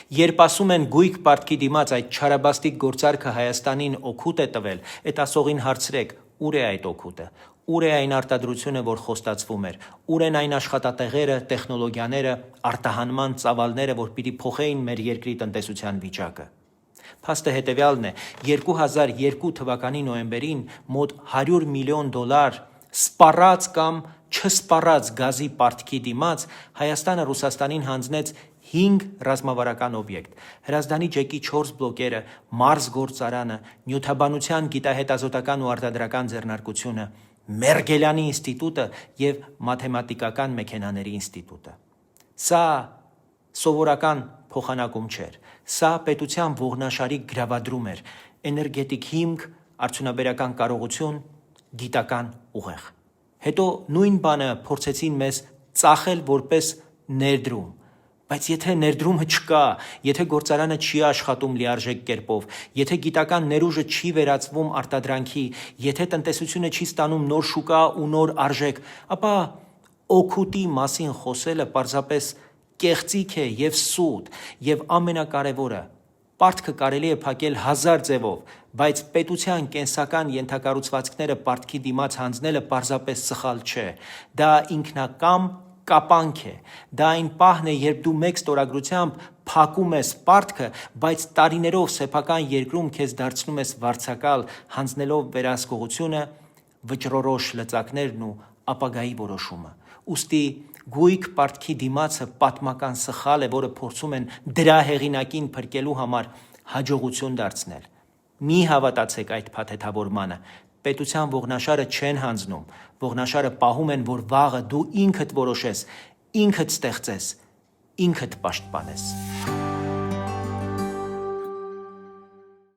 Երբ ասում են գույք պարտքի դիմաց այդ չարաբաստիկ գործարքը Հայաստանին օգուտ է տվել, այդ ասողին հարցրեք, ուր է այդ օգուտը, ուր է այն արտադրությունը, որ խոստացվում էր, ուր են այն աշխատատեղերը, տեխնոլոգիաները, արտահանման ծավալները, որ պիտի փոխեին մեր երկրի տնտեսության վիճակը։ Փաստը հետևյալն է, 2002 թվականի նոյեմբերին մոտ $100 միլիոն սպառած կամ չսպառած գազի պարտքի դիմաց Հայաստանը Ռուսաստանին հանձնեց 5 ռազմավարական օբյեկտ՝ Հրազդանի ջեկի 4 բլոկերը, Մարս գործարանը, նյութաբանության գիտահետազոտական ու արտադրական ձեռնարկությունը, Մերգելյանի ինստիտուտը և մաթեմատիկական մեքենաների ինստիտուտը։ Սա սովորական փոխանակում չէր, սա պետության ողնաշարի գրավադրում էր, էներգետիկ հիմք, արդյունաբերական կարողություն, գիտական ուղեղ։ Հետո նույն բանը փորձեցին մեզ ծախել որպես ներդրում, բայց եթե ներդրումը չկա, եթե գործարանը չի աշխատում լիարժեք կերպով, եթե գիտական ներուժը չի վերածվում արտադրանքի, եթե տնտեսությունը չի ստանում նոր շուկա ու նոր արժեք, ապա օգուտի մասին խոսելը պարզապես կեղծիք է և սուտ, և ամենակարևորը, պարտքը կարելի է փակել 1000 ձևով, բայց պետության կենսական ենթակառուցվածքները պարտքի դիմաց հանձնելը պարզապես սխալ չէ, դա ինքնակամ կապանք է, դա այն պահն է, երբ դու մեկ ստորագրությամբ փակում ես պարտքը, բայց տարիներով սեփական երկրում քեզ դարձնում ես վարձակալ, հանձնելով վերահսկողությունը, վճռորոշ լծակներն ու ապագայի որոշումը։ Ուստի գույք պարտքի դիմացը պատմական սխալ է, որը փորձում են դրա հեղինակին փրկելու համար հաջողություն դարձնել։ Մի հավատացեք այդ փաթեթավորմանը, պետության ողնաշարը չեն հանձնում, ողնաշարը պահում են, որ վաղը դու ինքդ որոշես, ինքդ ստեղծես, ինքդ պաշտպանես։